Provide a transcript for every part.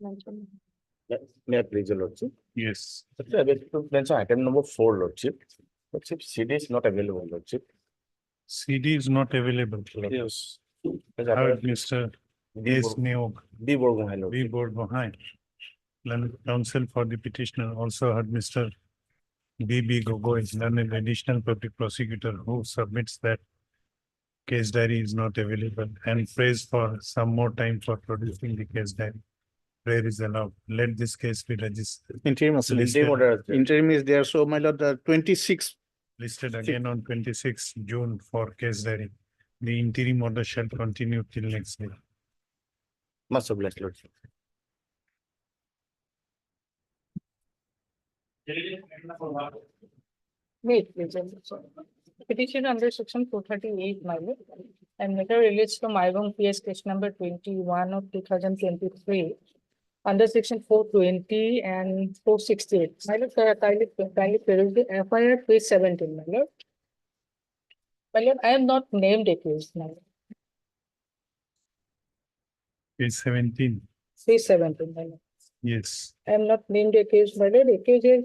May I please, your lordship? Yes. Actually, I will to mention item number 4, lordship. Lordship, CD is not available, lordship. CD is not available. Yes. Heard Mr. B. S. Neog, Borgohain, B. lordship. Borgohain. Learned counsel for the petitioner also heard Mr. B. Gogoi, learned additional public prosecutor who submits that case diary is not available and prays for some more time for producing the case diary. Prayer is allowed. Let this case be registered. Interim also Listed. Interim order. Interim is there, so my lord, 26. Listed again on 26 June for case diary. The interim order shall continue till next day. Must oblige, lordship. Wait, please. Petition under section 438, my lord, and matter relates to Maibong PS case number 21 of 2023 under section 420 and 468. My lord, kindly peruse the FIR page 17, my lord. My lord, I am not named accused, my lord. Page 17. Page 17, my lord. Yes. I am not named accused, my lord. Accused is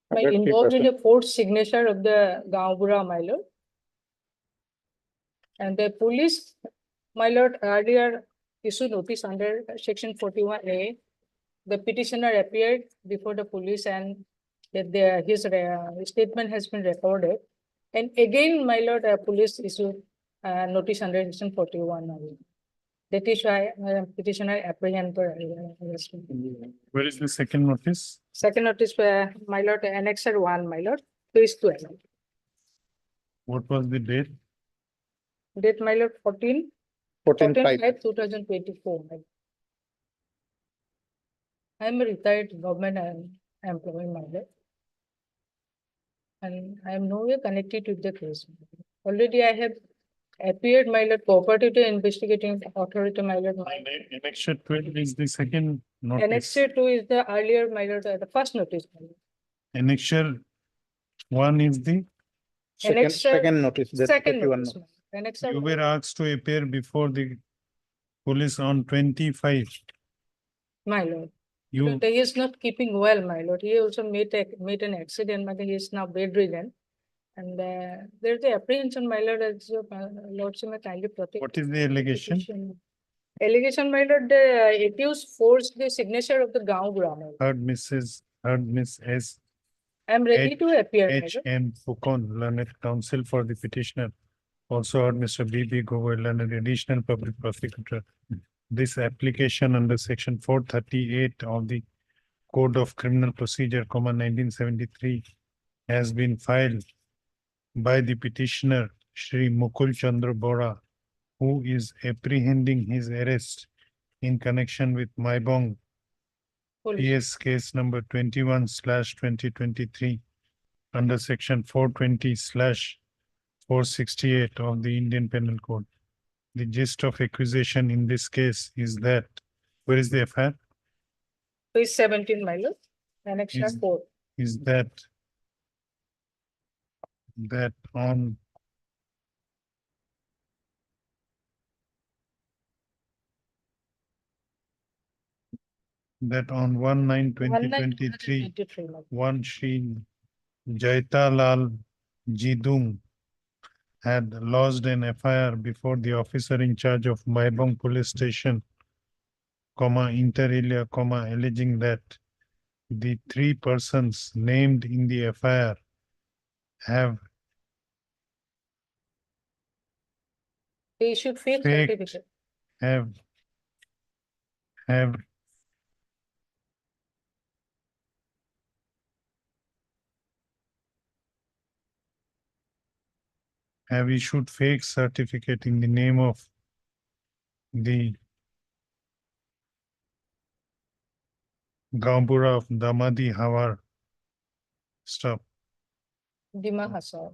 my 100 involved in people. the fourth signature of the Gaubura, my lord. And the police, my lord, earlier issued notice under section 41A. The petitioner appeared before the police and that his statement has been recorded. And again, my lord, police issued notice under section 41. My lord. That is why petitioner apprehended. Where is the second notice? Second notice, my lord, annexer 1, my lord, page 12. What was the date? Date, my lord, 14 14/5. 2024. I am a retired government employee, my lord. And I am nowhere connected with the case. Already I have appeared, my lord, cooperative investigating authority, my lord. Annexure 12 is the second notice. Annexure 2 is the earlier, my lord, the first notice. My lord. Annexure 1 is the, Second notice. that Second 31 notice. Annexure you were asked to appear before the police on 25. my lord. You, Lord, he is not keeping well, my lord. He also made an accident, but he is now bedridden. And there's the apprehension, my lord, as your lordship may kindly protect. what is the allegation? Allegation, my lord, the accused forced the signature of the Gaon grammar. Heard Miss S. I am ready to appear, my H. lord. M. Fukon, learned counsel for the petitioner. Also heard Mr. B. Gogoi, learned additional public prosecutor. This application under section 438 of the Code of Criminal Procedure, 1973, has been filed by the petitioner, Shri Mukul Chandra Bora, who is apprehending his arrest in connection with Maibong Police. PS case number 21/2023 under section 420/468 of the Indian Penal Code. The gist of accusation in this case is that, where is the FIR? Page 17, my lord. Annexure Is- 4. Is that on that on 1/9/2023, 2023, my lord. one Shri Jaita Lal Jidung had lodged an FIR before the officer in charge of Maibong Police Station, inter alia, alleging that the 3 persons named in the FIR have They should fake Faked. certificate. have issued fake certificate in the name of the Gambura of Damadi Hawar. Stop. Dima Hasa.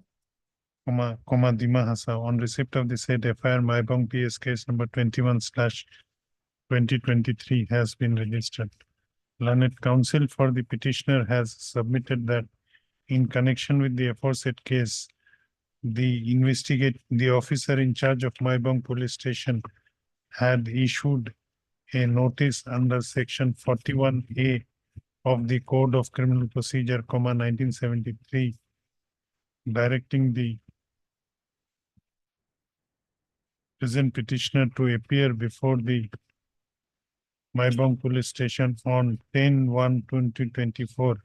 Dima Hasa. On receipt of the said FIR, Maibong PS case number 21/2023 has been registered. Learned counsel for the petitioner has submitted that in connection with the aforesaid case, the officer in charge of Maibong Police Station had issued a notice under section 41A of the Code of Criminal Procedure, 1973, directing the present petitioner to appear before the Maibong Police Station on 10/1/2024.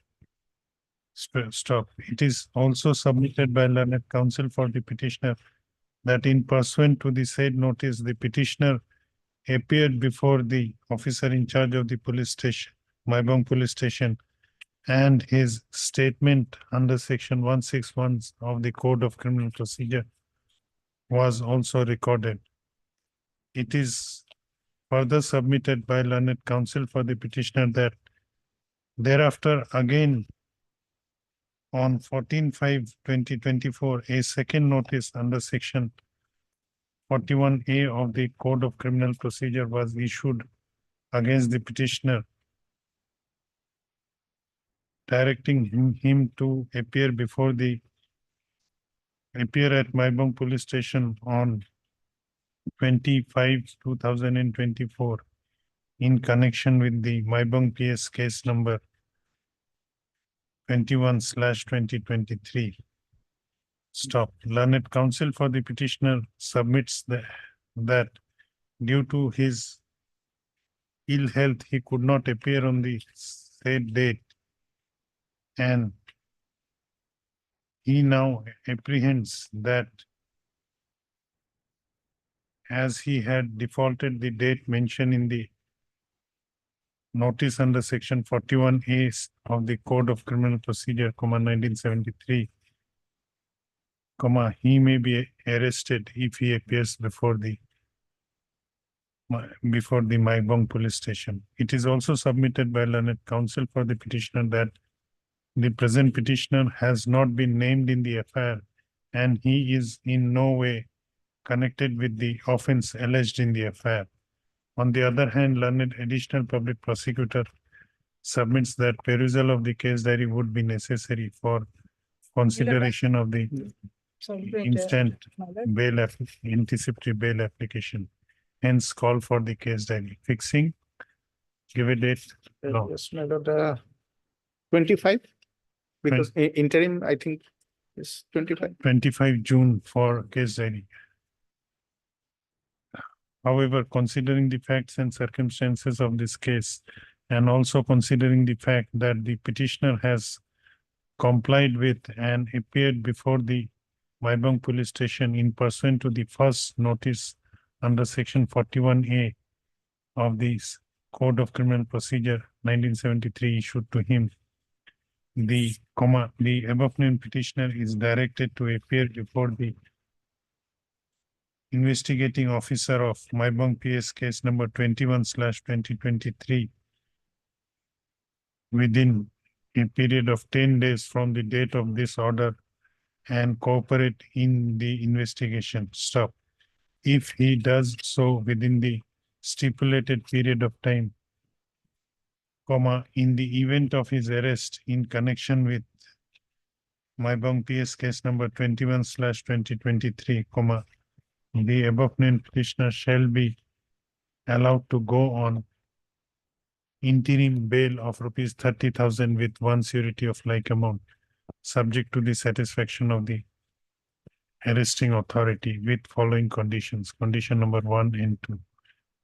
Stop. It is also submitted by learned counsel for the petitioner that in pursuant to the said notice, the petitioner appeared before the officer in charge of the police station, Maibong Police Station, and his statement under section 161 of the Code of Criminal Procedure was also recorded. It is further submitted by learned counsel for the petitioner that thereafter again on 14/5/2024, a second notice under section 41A of the Code of Criminal Procedure was issued against the petitioner, directing him to appear at Maibong Police Station on 25/2024 in connection with the Maibong PS case number 21/2023. Stop. Learned counsel for the petitioner submits that due to his ill health, he could not appear on the said date, and he now apprehends that as he had defaulted the date mentioned in the notice under section 41A of the Code of Criminal Procedure, 1973, he may be arrested if he appears before the Maibong Police Station. It is also submitted by learned counsel for the petitioner that the present petitioner has not been named in the affair and he is in no way connected with the offense alleged in the affair. On the other hand, learned additional public prosecutor submits that perusal of the case diary would be necessary for consideration of the instant bail, anticipatory bail application. Hence, call for the case diary. Fixing, give a date. No. Yes, my lord, 25, because interim, I think, is 25. 25 June for case diary. However, considering the facts and circumstances of this case, and also considering the fact that the petitioner has complied with and appeared before the Maibong Police Station in pursuant to the first notice under section 41A of the Code of Criminal Procedure 1973 issued to him, the above named petitioner is directed to appear before the investigating officer of Maibong PS case number 21/2023 within a period of 10 days from the date of this order and cooperate in the investigation. Stop. If he does so within the stipulated period of time, in the event of his arrest in connection with Maibong PS case number 21/2023, the above named petitioner shall be allowed to go on interim bail of rupees 30,000 with one surety of like amount, subject to the satisfaction of the arresting authority with following conditions. Condition number 1 and 2.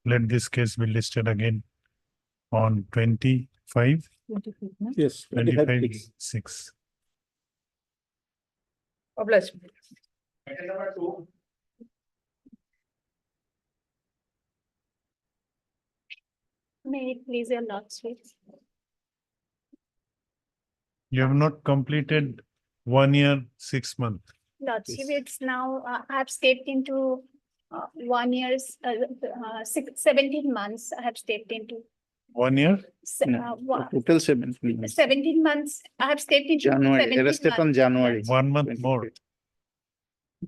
Let this case be listed again on 25, Yes, 25/6. Obliged. May it please your lordship. You have not completed 1 year, 6 months. Lordship, it's now, I have stepped into 1 year, 17 months I have stepped into. 1 year? No, total 17 months. 17 months, I have stepped into. January, 17 arrested on months. January. 1 month more. 23.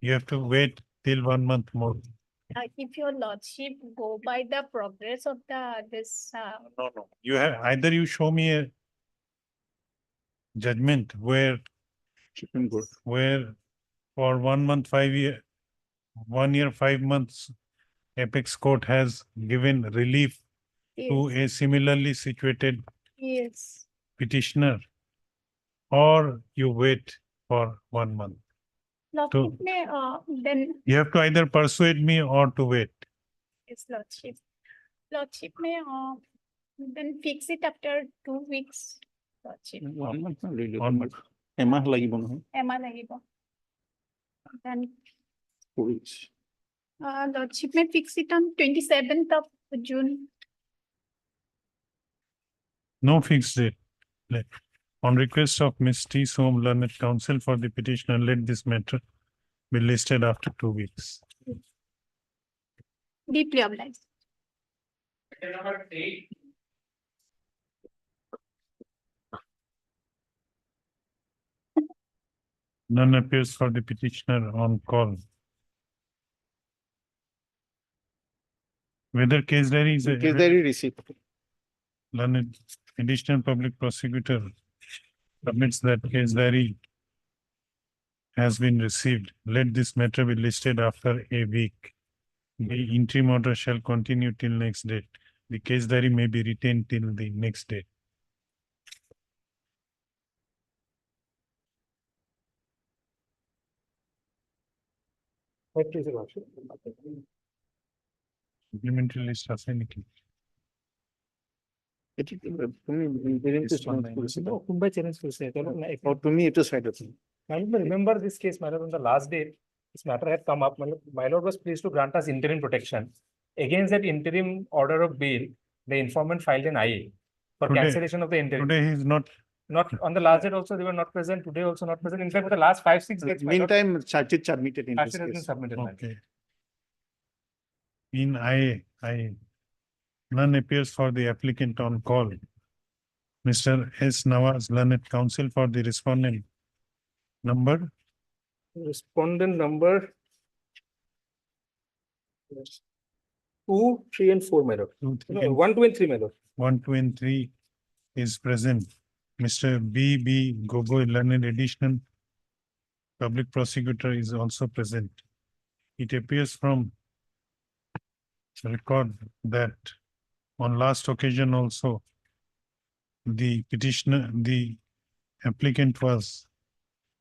You have to wait till 1 month more. If your lordship go by the progress of this, No. You have, either you show me a judgment where Supreme Court. for 1 month, 5 year, 1 year, 5 months, Apex Court has given relief to a similarly situated Yes. petitioner, or you wait for 1 month? Lordship may, then, You have to either persuade me or to wait. yes, Lordship. Lordship may, then fix it after 2 weeks. Lordship, 1 month না really, One month. এমাহ লাগিব নহয় এমাহ লাগিব। Then, 2 weeks. Lordship may fix it on 27th of June. No fixed date. On request of Ms. T. Som, learned counsel for the petitioner, let this matter be listed after 2 weeks. Deeply obliged. None appears for the petitioner on call. Whether case diary is a Case diary receipt. learned additional public prosecutor submits that case diary has been received. Let this matter be listed after a week. The interim order shall continue till next date. The case diary may be retained till the next date. Supplementary list আছে নাকি? এটি তুমি interim to This one change কৰিছিলা? No, Mumbai challenge for say, or তুমি এইটো side আছে I remember this case, my lord, on the last day, this matter had come up, my lord was pleased to grant us interim protection. Against that interim order of bail, the informant filed an IA for Today- cancellation of the interim. Today he is not, Not, on the last date also, they were not present, today also not present, in fact, for the last 5-6 days. my lord, meantime charges submitted in this action has been case submitted. my lord. okay. In I, none appears for the applicant on call. Mr. S. Nawaz, learned counsel for the respondent. Number Respondent number 2, 3 and 4, my lord. 2, 3, No, and 1, 2 and 3, my lord. 1, 2, and 3 is present. Mr. B. B. Gogoi, learned additional public prosecutor is also present. It appears from record that on last occasion also, the petitioner, the applicant was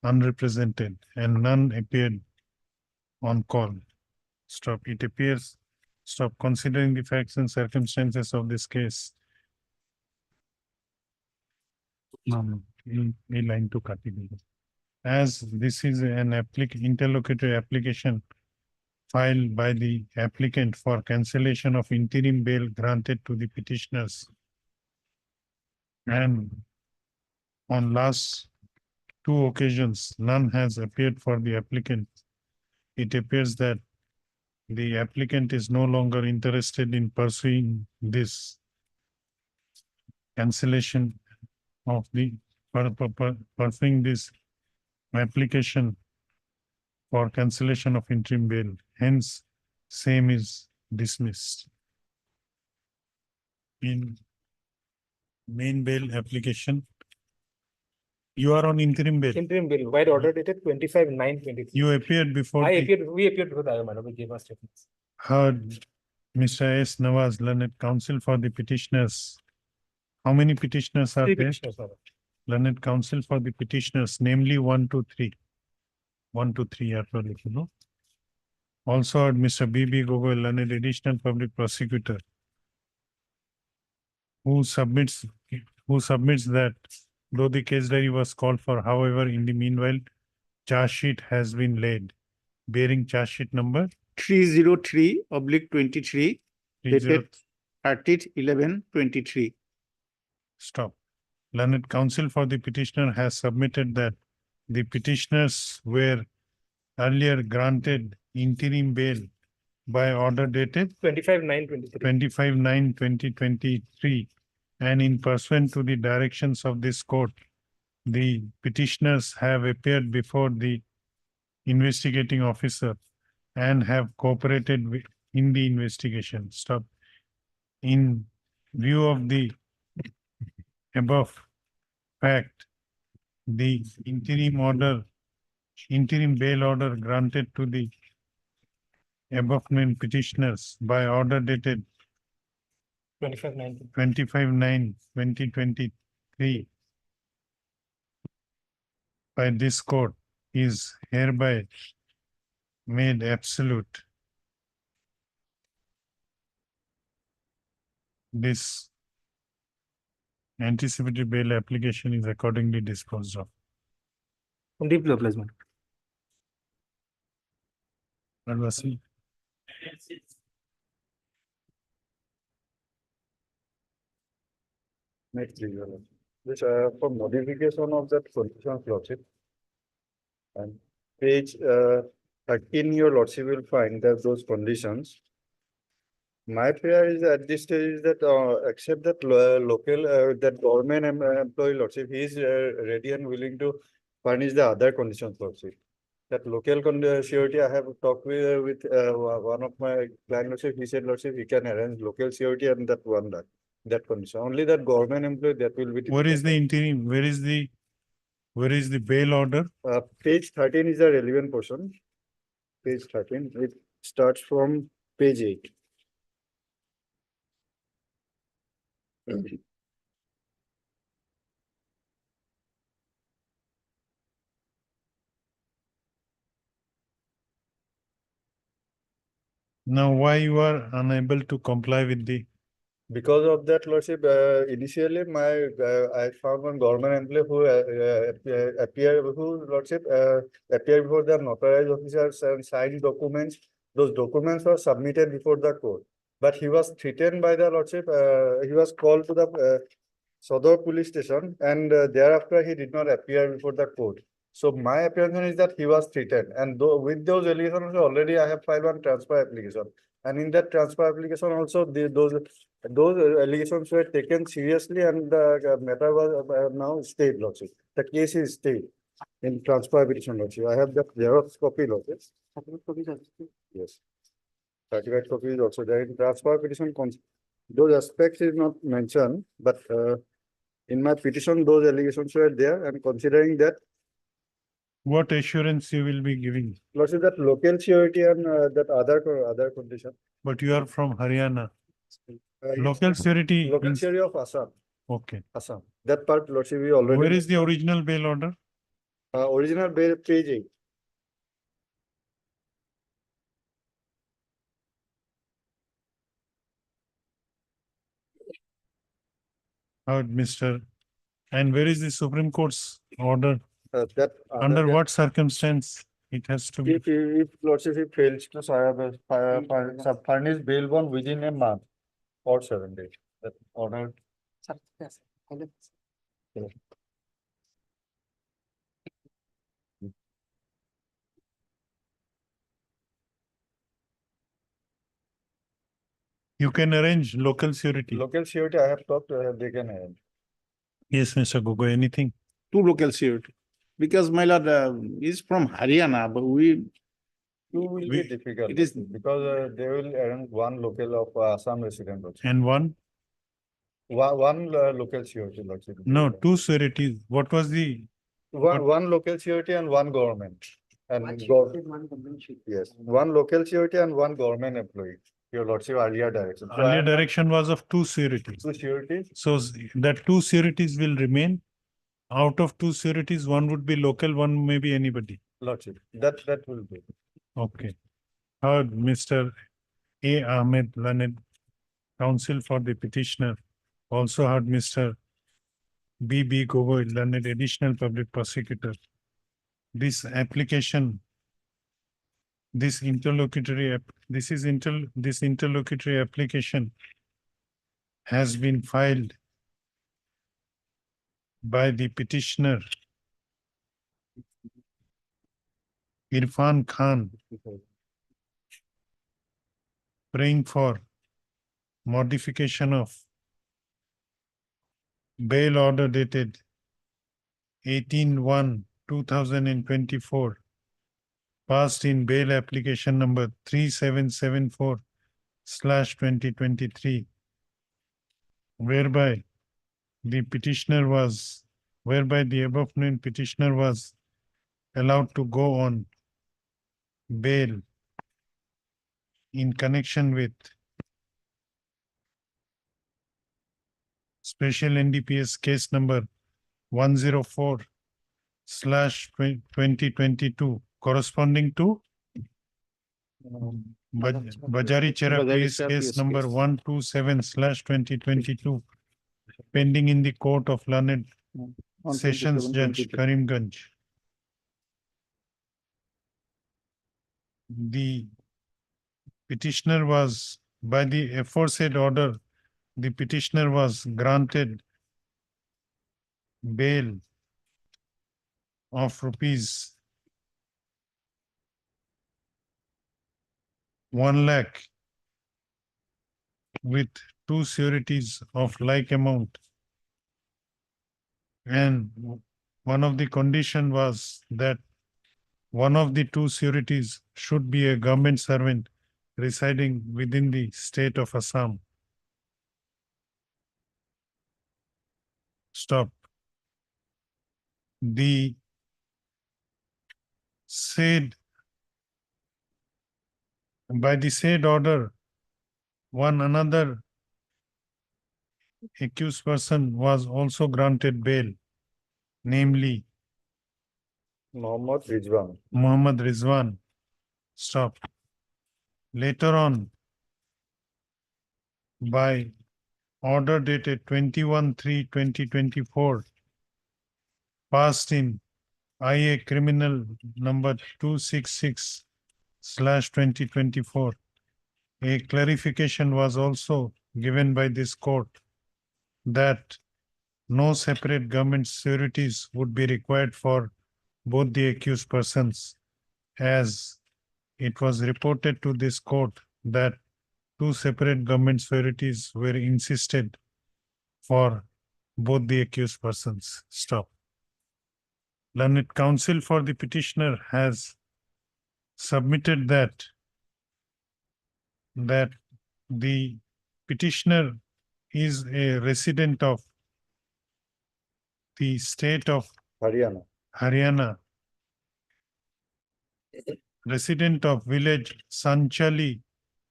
unrepresented and none appeared on call. Stop. It appears, stop. Considering the facts and circumstances of this case. এই line to cut it. As this is an interlocutory application filed by the applicant for cancellation of interim bail granted to the petitioners. And on last 2 occasions, none has appeared for the applicant. It appears that the applicant is no longer interested in pursuing this cancellation of the pursuing this application for cancellation of interim bail. Hence, same is dismissed. In main bail application, you are on interim bail. Interim bill, wide order dated 25/9/23. You appeared before I the appeared, we appeared before the IO, my lord, we gave our statements. heard Mr. S. Nawaz, learned counsel for the petitioners. How many petitioners are 3 there? petitioners, my lord. Learned counsel for the petitioners, namely 1, 2, 3. 1, 2, 3 are probably, you know. Also heard Mr. B. B. Gogoi, learned additional public prosecutor, who submits that though the case diary was called for, however, in the meanwhile, charge sheet has been laid, bearing charge sheet number 303/23 30. dated 30/11/23. Stop. Learned counsel for the petitioner has submitted that the petitioners were earlier granted interim bail by order dated 25/9/23. 25/9/2023, and in pursuant to the directions of this court, the petitioners have appeared before the investigating officer and have cooperated in the investigation. Stop. In view of the above fact, the interim bail order granted to the above named petitioners by order dated 25/19. 25/9/2023 by this court is hereby made absolute. This anticipated bail application is accordingly disposed of. Deeply obliged, madam. That was it. Next, Your Lordship. This, for modification of that condition, Lordship. And page, 13, Your Lordship will find that those conditions. My fear is at this stage is that, except that local, that government employee, Lordship, he is ready and willing to furnish the other conditions, Lordship. That local surety, I have talked with one of my client, Lordship, he said, Lordship, he can arrange local surety and that one, that condition. Only that government employee, that will be. Where is the interim? Where is the bail order? Page 13 is the relevant portion. Page 13, it starts from page 8. Now, why you are unable to comply with the, Because of that, Lordship, initially I found one government employee who Lordship, appeared before the notarized officers and signed documents. Those documents were submitted before the court. But he was threatened by the Lordship, he was called to the Sodor police station and thereafter he did not appear before the court. So my apprehension is that he was threatened, and with those allegations already I have filed one transfer application. And in that transfer application also, those allegations were taken seriously and the matter was now stayed, Lordship. The case is stayed in transfer petition, Lordship. I have the Xerox copy, Lordship. Yes. Certified copy is also there in transfer petition. Those aspects is not mentioned, but in my petition, those allegations were there, and considering that, what assurance you will be giving? Lordship, that local surety and that other condition. But you are from Haryana. It's Local surety. Local means- surety of Assam. Okay. Assam. That part, Lordship, we already. Where is the original bail order? Original bail, page 8. Mr. And where is the Supreme Court's order? That. Under what circumstance it has to be? If Lordship, he fails to furnish bail bond within a month or 7 days, that order. You can arrange local surety. Local surety, I have talked, they can arrange. Yes, Mr. Gogoi, anything? Two local surety. Because my lord is from Haryana, but Two will be We- difficult. it is- Because they will arrange one local of Assam resident also. And one? One local surety, Lordship. No, two sureties. What was the, One local surety and one government. And yes, one local surety and one government employee. Your Lordship, earlier direction. So I earlier have direction was of two sureties. two sureties. So that two sureties will remain. Out of two sureties, one would be local, one may be anybody. Lordship, that will be. Okay. Heard Mr. A. Ahmed Learned, counsel for the petitioner. Also heard Mr. B. B. Gogoi, Learned, additional public prosecutor. This application, this interlocutory application has been filed by the petitioner Irfan Khan, praying for modification of bail order dated 18/1/2024, passed in bail application number 3774/2023, whereby the above named petitioner was allowed to go on bail in connection with special NDPS case number 104/2022 corresponding to Bajari Chera Bajari PS Chera case PS number case. 127/2022 pending in the Court of Learned On Sessions 27, Judge 22. Karimganj. The petitioner was, by the aforesaid order, the petitioner was granted bail of rupees 1 lakh with two sureties of like amount. And one of the condition was that one of the two sureties should be a government servant residing within the state of Assam. Stop. The said, by the said order, one another accused person was also granted bail, namely Mohammed Rizwan. Muhammad Rizwan. Stop. Later on, by order dated 21/3/2024, passed in IA criminal number 266/2024, a clarification was also given by this court that no separate government sureties would be required for both the accused persons, as it was reported to this court that two separate government sureties were insisted for both the accused persons. Stop. Learned counsel for the petitioner has submitted that the petitioner is a resident of the state of Haryana. resident of village Sanchali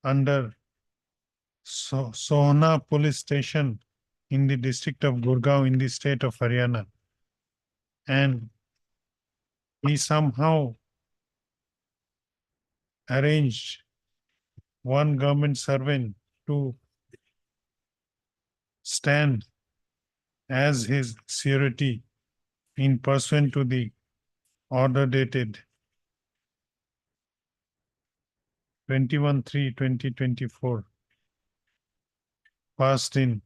under Sohna police station in the district of Gurgaon in the state of Haryana. And he somehow arranged one government servant to stand as his surety in pursuant to the order dated 21/3/2024, passed in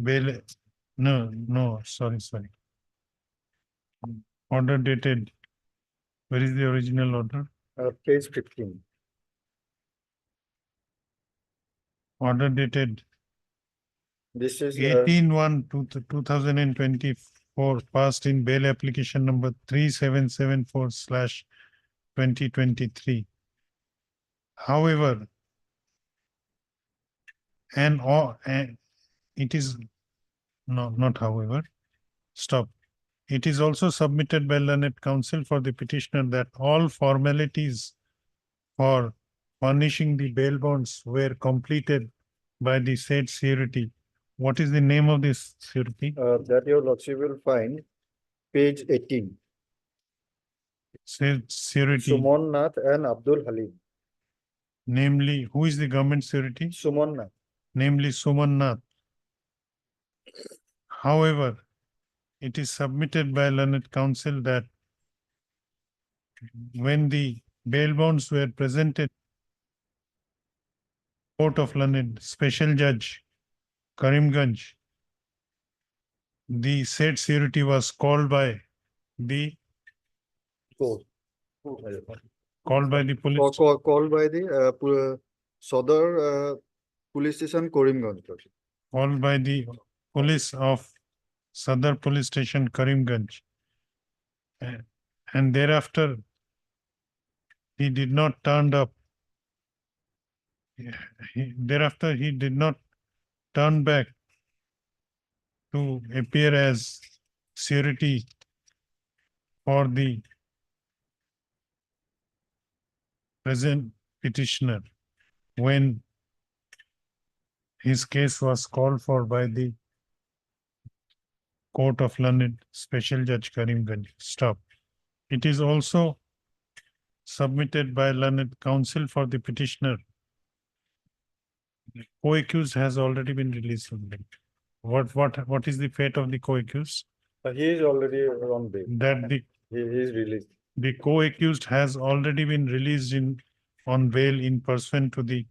bail. Sorry. Order dated, where is the original order? Page 15. Order dated This is 18/1/2024, passed in bail application number 3774/2023. However, and it is, no, not however, stop. It is also submitted by learned counsel for the petitioner that all formalities for furnishing the bail bonds were completed by the said surety. What is the name of this surety? That your lordship will find page 18. Said surety, Suman Nath and Abdul Halim. namely, who is the government surety? Suman Nath. Namely Suman Nath. However, it is submitted by learned counsel that when the bail bonds were presented, Court of Learned Special Judge Karimganj, the said surety was called by the Called police. Called by the Sadar police station, Karimganj. Called by the police of Sadar Police Station, Karimganj. And thereafter, he did not turn up. Thereafter, he did not turn back to appear as surety for the present petitioner when his case was called for by the Court of Learned Special Judge Karimganj. Stop. It is also submitted by learned counsel for the petitioner. Co-accused has already been released from bail. What is the fate of the co-accused? He is already on bail. That He is released. the co-accused has already been released on bail in pursuant to the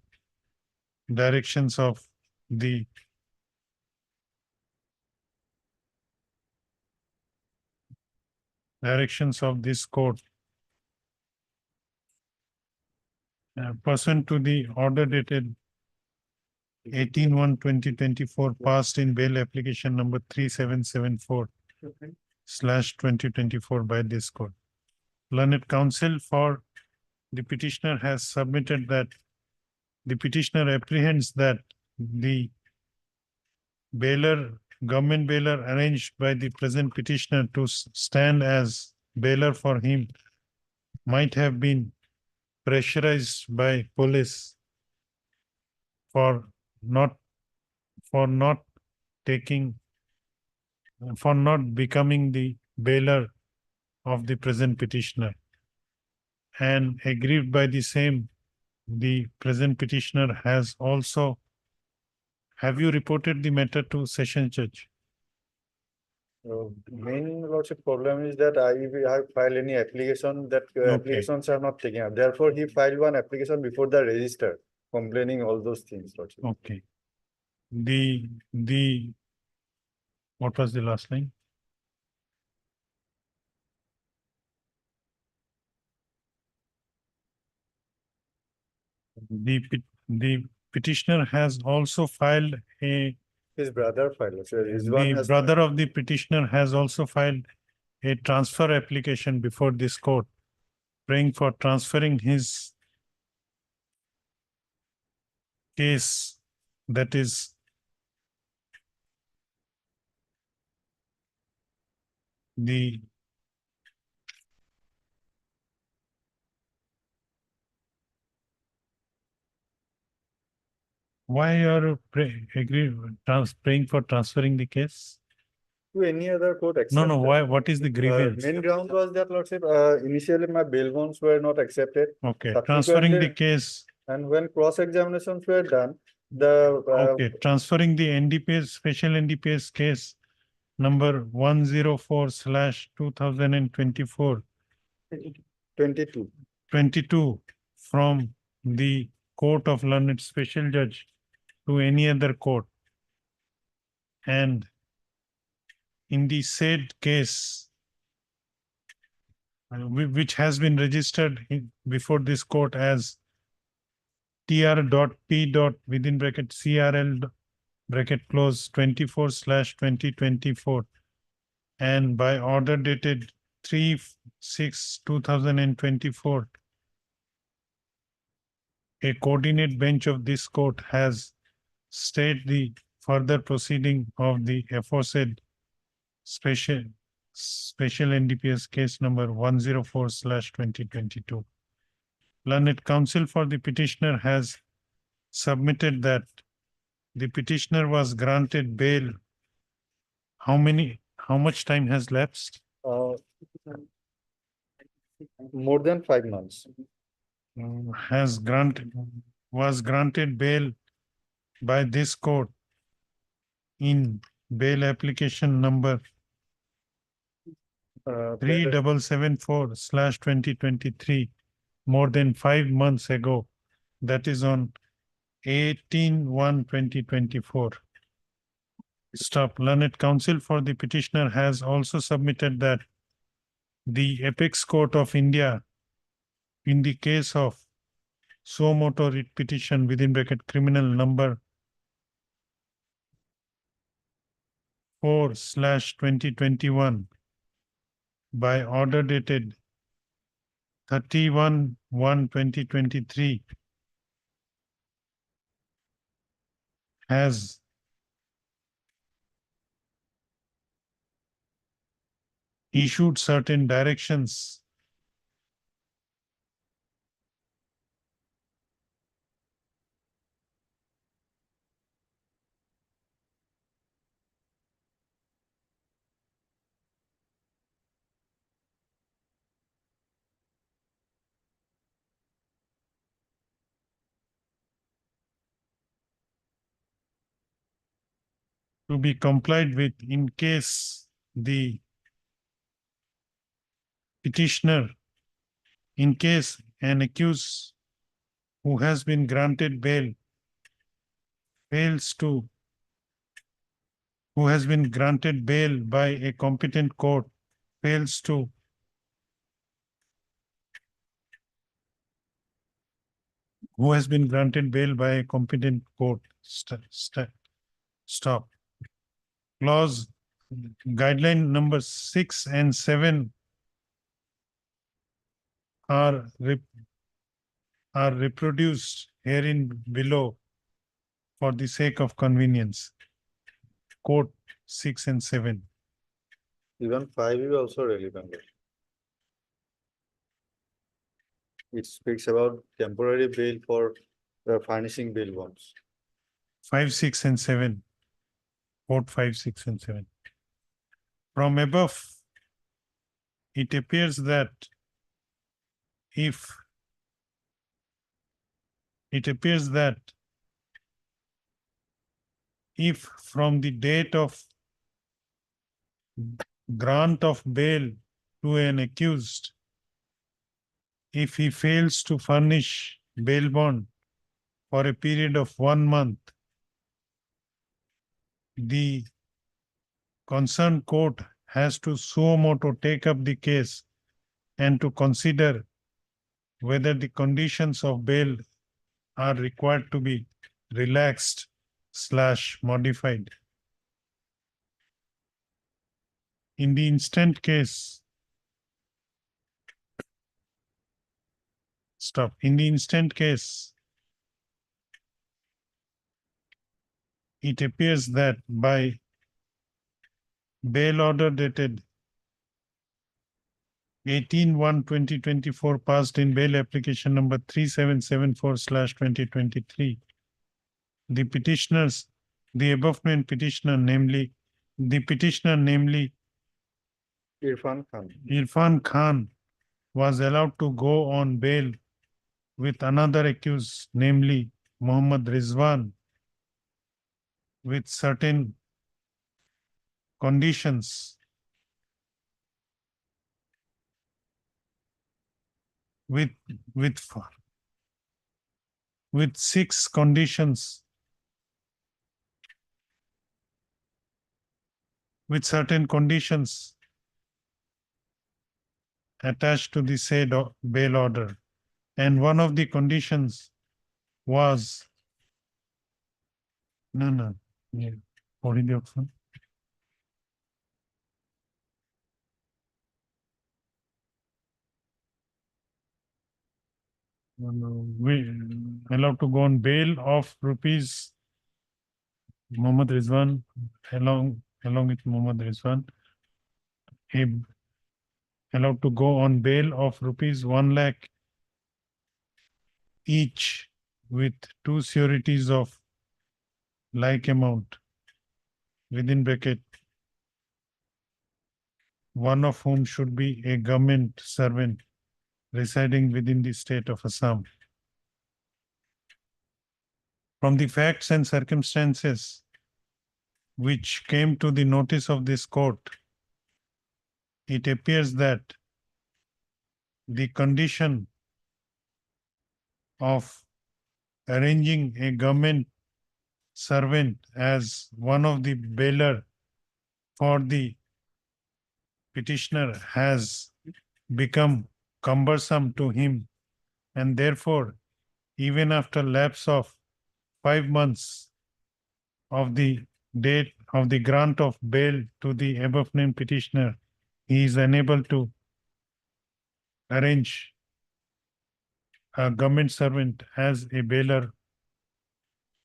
directions of the this court. Pursuant to the order dated 18/1/2024 passed in bail application number 3774/2024 by this court. Learned counsel for the petitioner has submitted that the petitioner apprehends that the government bailer arranged by the present petitioner to stand as bailer for him might have been pressurized by police for not becoming the bailer of the present petitioner, and aggrieved by the same, the present petitioner has also. Have you reported the matter to Sessions Judge? Main lordship problem is that if I have filed any application, that Okay. applications are not taken up. Therefore, he filed one application before the register, complaining all those things, lordship. Okay. What was the last line? The petitioner has also filed His brother filed, lordship. Rizwan the has brother of the petitioner has also filed a transfer application before this court, praying for transferring his case, that is the why are you praying for transferring the case? to any other court No, except. why? What is the grievance? Main ground was that, lordship, initially my bail bonds were not accepted. Okay, transferring the subsequently- case. And when cross examinations were done, the Okay, transferring the NDPS, special NDPS case number 104/2024 22. 22 from the Court of Learned Special Judge to any other court. And in the said case, which has been registered before this court as TR.P. within bracket CRL bracket close 24/2024, and by order dated 3/6/2024, a coordinate bench of this court has stayed the further proceeding of the aforesaid special NDPS case number 104/2022. Learned counsel for the petitioner has submitted that the petitioner was granted bail. How much time has lapsed? More than 5 months. Was granted bail by this court in bail application number 3774/2023 more than 5 months ago, that is on 18/1/2024. Stop. Learned counsel for the petitioner has also submitted that the Apex Court of India in the case of suo motu writ petition within bracket criminal number 4/2021 by order dated 31/1/2023 has issued certain directions to be complied with in case the petitioner, in case an accused who has been granted bail fails to, who has been granted bail by a competent court, fails to who has been granted bail by a competent court. Stop. Clause guideline number 6 and 7 are reproduced herein below for the sake of convenience. Quote 6 and 7. Even 5 is also relevant. It speaks about temporary bail for furnishing bail bonds. 5, 6, and 7. Quote 5, 6, and 7. From above, it appears that if from the date of grant of bail to an accused, if he fails to furnish bail bond for a period of 1 month, the concerned court has to suo motu take up the case and to consider whether the conditions of bail are required to be relaxed / modified. In the instant case, in the instant case, it appears that by bail order dated 18/1/2024 passed in bail application number 3774/2023, the petitioners, the above named petitioner, namely Irfan Khan. Irfan Khan, was allowed to go on bail with another accused, namely Mohammad Rizwan, with certain conditions. With 6 conditions, with certain conditions attached to the said bail order. And one of the conditions was yeah, what is the option? We allowed to go on bail of rupees Mohammad Rizwan, along with Mohammad Rizwan, allowed to go on bail of rupees 1 lakh each, with 2 sureties of like amount, within bracket, one of whom should be a government servant residing within the state of Assam. From the facts and circumstances which came to the notice of this court, it appears that the condition of arranging a government servant as one of the bailer for the petitioner has become cumbersome to him, and therefore, even after lapse of 5 months of the date of the grant of bail to the above named petitioner, he is unable to arrange a government servant as a bailer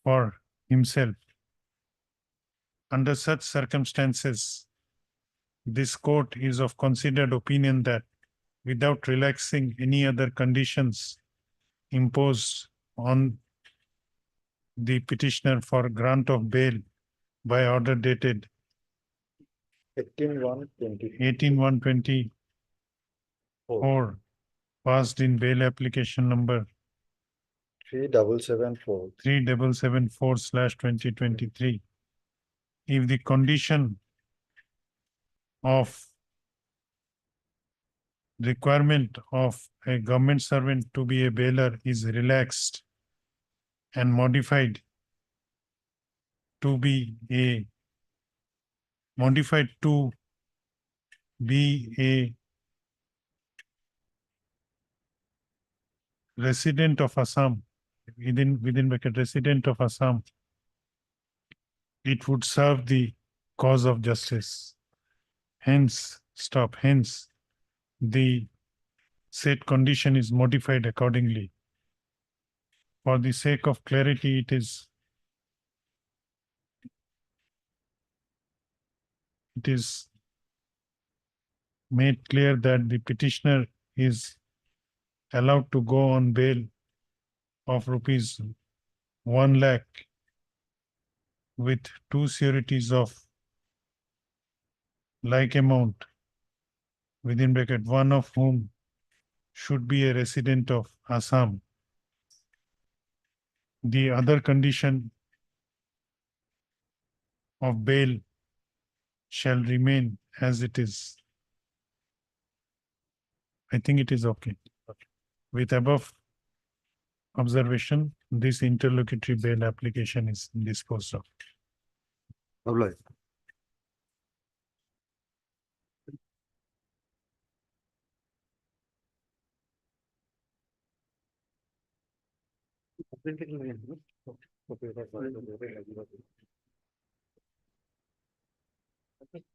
for himself. Under such circumstances, this court is of considered opinion that without relaxing any other conditions imposed on the petitioner for grant of bail by order dated 18/1/2024. 18/1/24, passed in bail application number 3774. 3774/2023. if the condition of requirement of a government servant to be a bailer is relaxed and modified to be modified to be a resident of Assam, within bracket resident of Assam, it would serve the cause of justice. Hence, the said condition is modified accordingly. For the sake of clarity, it is made clear that the petitioner is allowed to go on bail of rupees 1 lakh with 2 sureties of like amount, within bracket, one of whom should be a resident of Assam. The other condition of bail shall remain as it is. I think it is okay. With above observation, this interlocutory bail application is disposed of. Abhay.